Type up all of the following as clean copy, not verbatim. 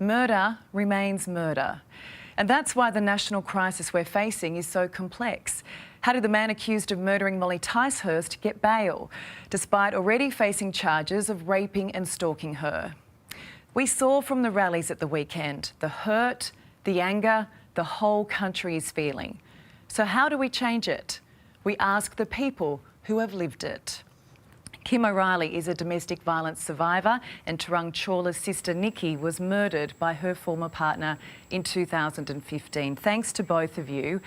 Murder remains murder. And that's why the national crisis we're facing is so complex. How did the man accused of murdering Molly Ticehurst get bail, despite already facing charges of raping and stalking her? We saw from the rallies at the weekend the hurt, the anger the whole country is feeling. So how do we change it? We ask the people who have lived it. Kim O'Reilly is a domestic violence survivor, and Tarang Chawla's sister Nikki was murdered by her former partner in 2015. Thanks to both of you.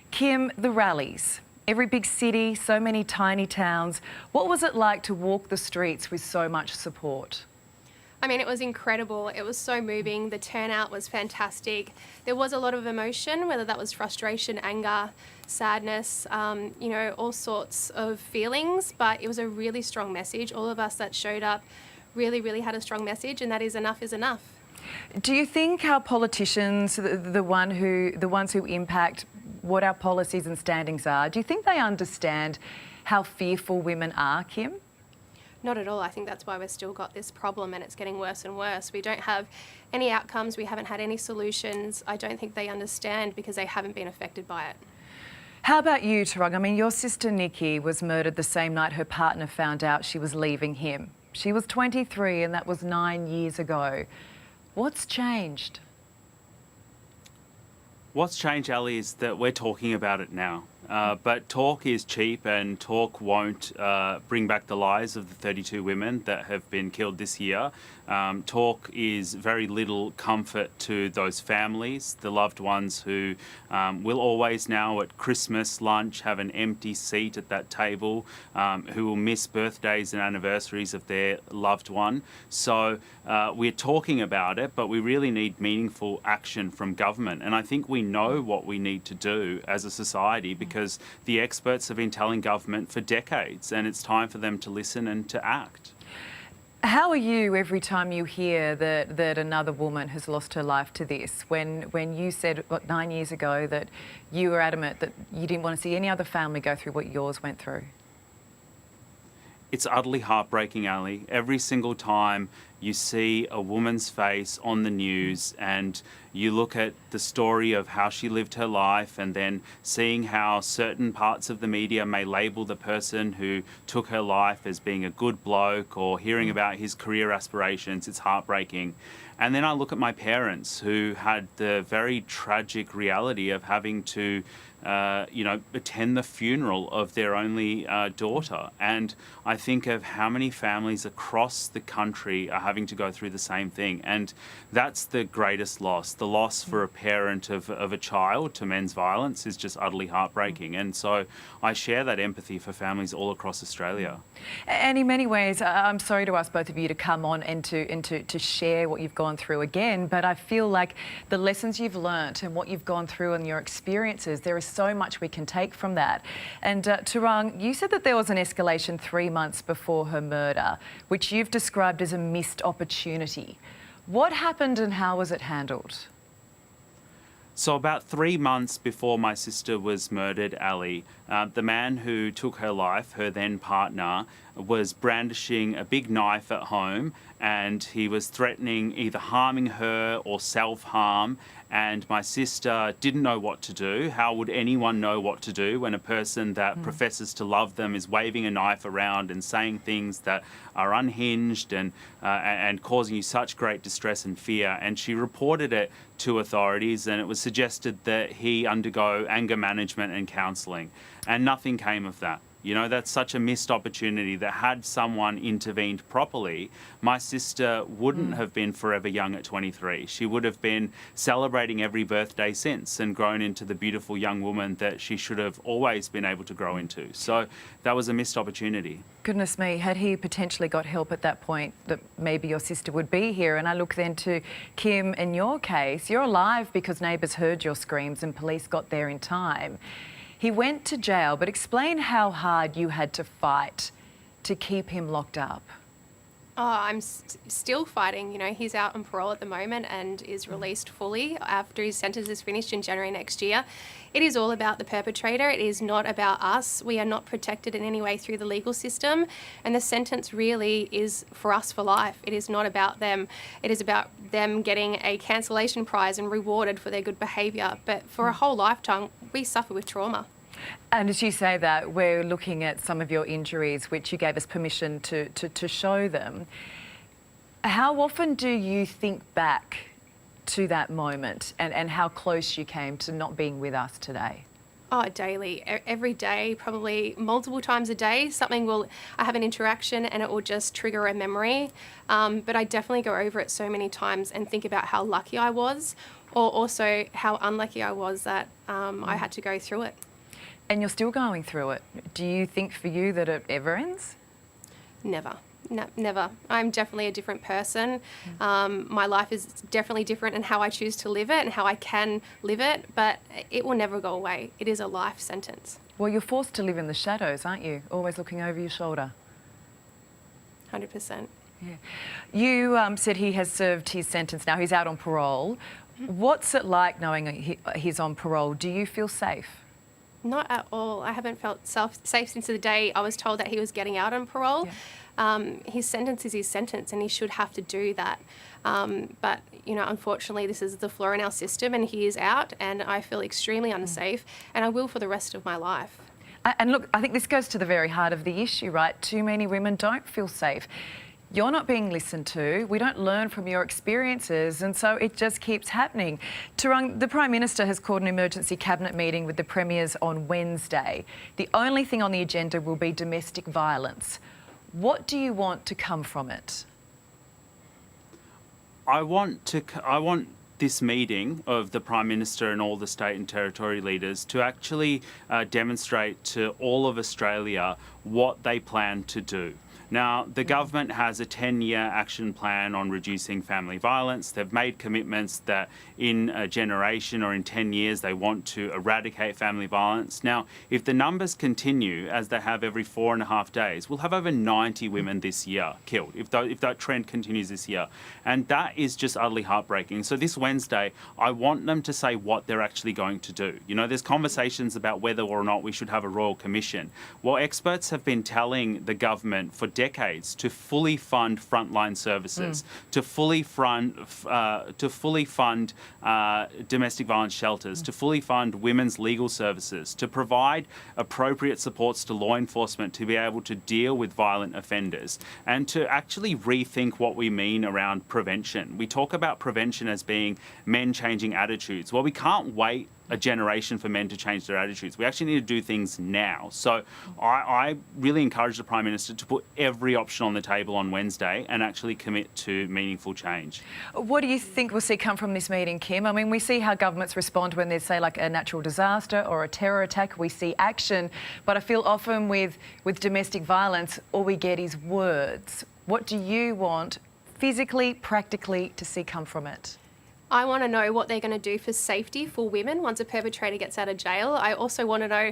Kim, the rallies, every big city, so many tiny towns. What was it like to walk the streets with so much support? I mean, it was incredible. It was so moving. The turnout was fantastic. There was a lot of emotion, whether that was frustration, anger, sadness, all sorts of feelings, but it was a really strong message. All of us that showed up really had a strong message, and that is enough is enough. Do you think our politicians, the ones who impact what our policies and standings are, do you think they understand how fearful women are, Kim? Not at all. I think that's why we've still got this problem, and it's getting worse and worse. We don't have any outcomes. We haven't had any solutions. I don't think they understand because they haven't been affected by it. How about you, Tarang? I mean, your sister Nikki was murdered the same night her partner found out she was leaving him. She was 23 and that was 9 years ago. What's changed? What's changed, Ali, is that we're talking about it now. But talk is cheap, and talk won't bring back the lives of the 32 women that have been killed this year. Talk is very little comfort to those families, the loved ones who will always now at Christmas lunch have an empty seat at that table, who will miss birthdays and anniversaries of their loved one. So we're talking about it, but we really need meaningful action from government. And I think we know what we need to do as a society, because the experts have been telling government for decades, and it's time for them to listen and to act. How are you every time you hear that another woman has lost her life to this? When you said, 9 years ago, that you were adamant that you didn't want to see any other family go through what yours went through? It's utterly heartbreaking, Ali. Every single time you see a woman's face on the news and you look at the story of how she lived her life, and then seeing how certain parts of the media may label the person who took her life as being a good bloke, or hearing about his career aspirations, it's heartbreaking. And then I look at my parents who had the very tragic reality of having to attend the funeral of their only daughter. And I think of how many families across the country are having to go through the same thing. And that's the greatest loss. The loss for a parent of a child to men's violence is just utterly heartbreaking. And so I share that empathy for families all across Australia. And in many ways, I'm sorry to ask both of you to come on and to share what you've gone through again, but I feel like the lessons you've learnt and what you've gone through and your experiences, there is so much we can take from that. And Tarang, you said that there was an escalation 3 months before her murder, which you've described as a missed opportunity. What happened and how was it handled? So about 3 months before my sister was murdered, Ali, the man who took her life, her then partner, was brandishing a big knife at home, and he was threatening either harming her or self-harm. And my sister didn't know what to do. How would anyone know what to do when a person that professes to love them is waving a knife around and saying things that are unhinged and causing you such great distress and fear? And she reported it to authorities, and it was suggested that he undergo anger management and counselling. And nothing came of that. You know, that's such a missed opportunity that had someone intervened properly, my sister wouldn't have been forever young at 23. She would have been celebrating every birthday since and grown into the beautiful young woman that she should have always been able to grow into. So that was a missed opportunity. Goodness me, had he potentially got help at that point, that maybe your sister would be here. And I look then to Kim, in your case, you're alive because neighbours heard your screams and police got there in time. He went to jail, but explain how hard you had to fight to keep him locked up. Oh, I'm still fighting. You know, he's out on parole at the moment and is released fully after his sentence is finished in January next year. It is all about the perpetrator. It is not about us. We are not protected in any way through the legal system. And the sentence really is for us for life. It is not about them. It is about them getting a cancellation prize and rewarded for their good behaviour. But for a whole lifetime, we suffer with trauma. And as you say that, we're looking at some of your injuries, which you gave us permission to show them. How often do you think back to that moment and how close you came to not being with us today? Oh, daily, every day, probably multiple times a day. I have an interaction and it will just trigger a memory. But I definitely go over it so many times and think about how lucky I was, or also how unlucky I was that I had to go through it. And you're still going through it. Do you think for you that it ever ends? Never. No, never. I'm definitely a different person. My life is definitely different in how I choose to live it and how I can live it, but it will never go away. It is a life sentence. Well, you're forced to live in the shadows, aren't you? Always looking over your shoulder. 100%. Yeah. You said he has served his sentence now. He's out on parole. What's it like knowing he's on parole? Do you feel safe? Not at all. I haven't felt safe since the day I was told that he was getting out on parole. Yeah. His sentence is his sentence and he should have to do that. But, you know, unfortunately, this is the flaw in our system and he is out and I feel extremely unsafe and I will for the rest of my life. And look, I think this goes to the very heart of the issue, right? Too many women don't feel safe. You're not being listened to. We don't learn from your experiences, and so it just keeps happening. Turung, the Prime Minister has called an emergency cabinet meeting with the premiers on Wednesday. The only thing on the agenda will be domestic violence. What do you want to come from it? I want this meeting of the Prime Minister and all the state and territory leaders to actually demonstrate to all of Australia what they plan to do. Now, the government has a 10-year action plan on reducing family violence. They've made commitments that in a generation or in 10 years they want to eradicate family violence. Now, if the numbers continue as they have every 4.5 days, we'll have over 90 women this year killed, if that trend continues this year. And that is just utterly heartbreaking. So this Wednesday, I want them to say what they're actually going to do. You know, there's conversations about whether or not we should have a royal commission. Well, experts have been telling the government for decades to fully fund frontline services, to fully fund domestic violence shelters, to fully fund women's legal services, to provide appropriate supports to law enforcement to be able to deal with violent offenders, and to actually rethink what we mean around prevention. We talk about prevention as being men changing attitudes. Well, we can't wait a generation for men to change their attitudes. We actually need to do things now. So I really encourage the Prime Minister to put every option on the table on Wednesday and actually commit to meaningful change. What do you think we'll see come from this meeting, Kim? I mean, we see how governments respond when there's, say, like a natural disaster or a terror attack. We see action, but I feel often with domestic violence, all we get is words. What do you want physically, practically to see come from it? I want to know what they're going to do for safety for women once a perpetrator gets out of jail. I also want to know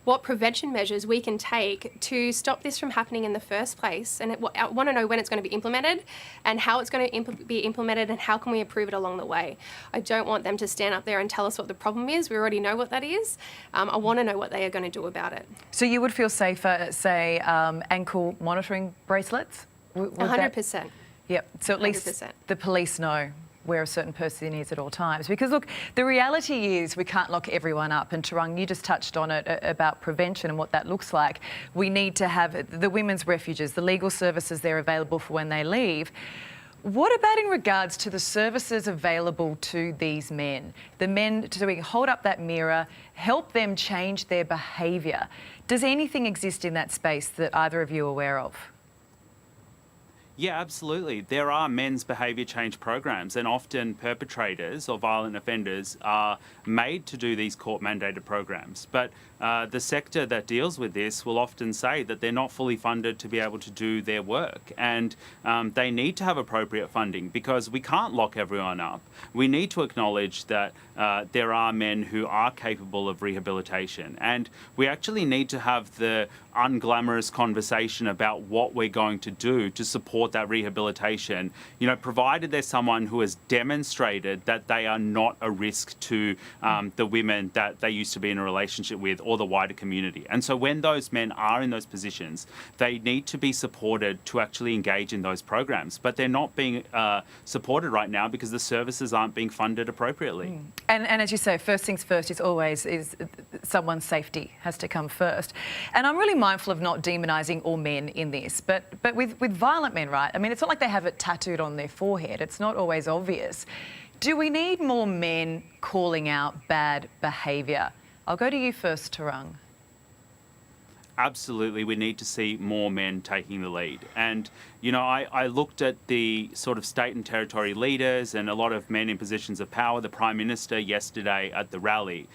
what prevention measures we can take to stop this from happening in the first place. And I want to know when it's going to be implemented and how it's going to be implemented and how can we improve it along the way. I don't want them to stand up there and tell us what the problem is. We already know what that is. I want to know what they are going to do about it. So you would feel safer, say, ankle monitoring bracelets? 100%. Yep. So at 100%. least the police know where a certain person is at all times. Because, look, the reality is we can't lock everyone up. And, Turung, you just touched on it about prevention and what that looks like. We need to have the women's refuges, the legal services they're available for when they leave. What about in regards to the services available to these men? The men, so we can hold up that mirror, help them change their behaviour. Does anything exist in that space that either of you are aware of? Yeah, absolutely. There are men's behaviour change programs, and often perpetrators or violent offenders are made to do these court-mandated programs. But the sector that deals with this will often say that they're not fully funded to be able to do their work, and they need to have appropriate funding because we can't lock everyone up. We need to acknowledge that there are men who are capable of rehabilitation, and we actually need to have the unglamorous conversation about what we're going to do to support support that rehabilitation, you know, provided there's someone who has demonstrated that they are not a risk to the women that they used to be in a relationship with or the wider community. And so when those men are in those positions, they need to be supported to actually engage in those programs. But they're not being supported right now because the services aren't being funded appropriately. And as you say, first things first is always someone's safety has to come first. And I'm really mindful of not demonising all men in this, but with violent men, right? I mean, it's not like they have it tattooed on their forehead. It's not always obvious. Do we need more men calling out bad behaviour? I'll go to you first, Tarang. Absolutely, we need to see more men taking the lead. And, you know, I looked at the sort of state and territory leaders and a lot of men in positions of power, the Prime Minister yesterday at the rally,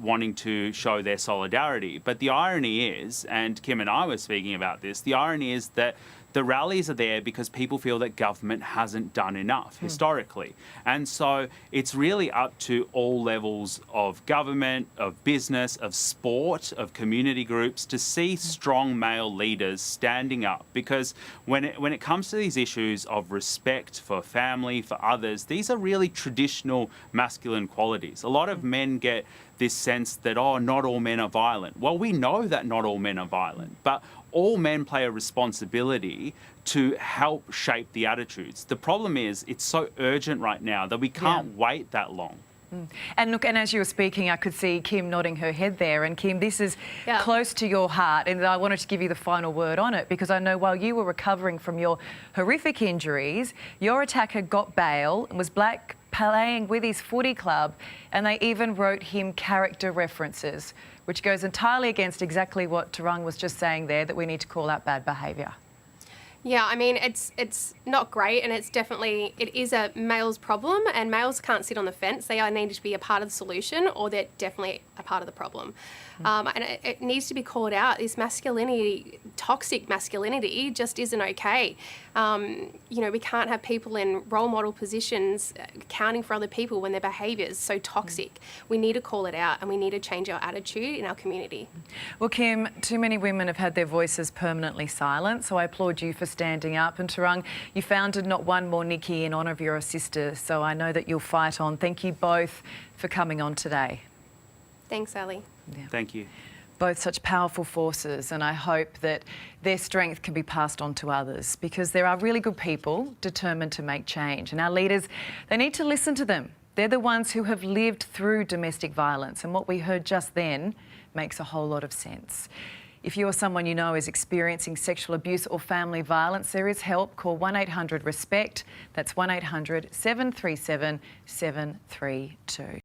wanting to show their solidarity. But the irony is, and Kim and I were speaking about this, the irony is that the rallies are there because people feel that government hasn't done enough historically. And so it's really up to all levels of government, of business, of sport, of community groups to see strong male leaders standing up. Because when it comes to these issues of respect for family, for others, these are really traditional masculine qualities. A lot of men get this sense that, oh, not all men are violent. Well, we know that not all men are violent, but all men play a responsibility to help shape the attitudes. The problem is it's so urgent right now that we can't wait that long. And look, and as you were speaking, I could see Kim nodding her head there. And Kim, this is close to your heart, and I wanted to give you the final word on it because I know while you were recovering from your horrific injuries, your attacker got bail and was playing with his footy club, and they even wrote him character references, which goes entirely against exactly what Tarang was just saying there, that we need to call out bad behaviour. Yeah, I mean, it's not great, and it is a male's problem, and males can't sit on the fence. They either need to be a part of the solution or they're definitely a part of the problem. And it needs to be called out. This masculinity, toxic masculinity, just isn't okay. You know, we can't have people in role model positions accounting for other people when their behaviour is so toxic. We need to call it out, and we need to change our attitude in our community. Well, Kim, too many women have had their voices permanently silenced, so I applaud you for standing up. And Tarang, you founded Not One More Nikki in honour of your sister, so I know that you'll fight on. Thank you both for coming on today. Thanks, Ali. Yeah. Thank you. Both such powerful forces, and I hope that their strength can be passed on to others, because there are really good people determined to make change, and our leaders, they need to listen to them. They're the ones who have lived through domestic violence, and what we heard just then makes a whole lot of sense. If you or someone you know is experiencing sexual abuse or family violence, there is help. Call 1800 RESPECT. That's 1800 737 732.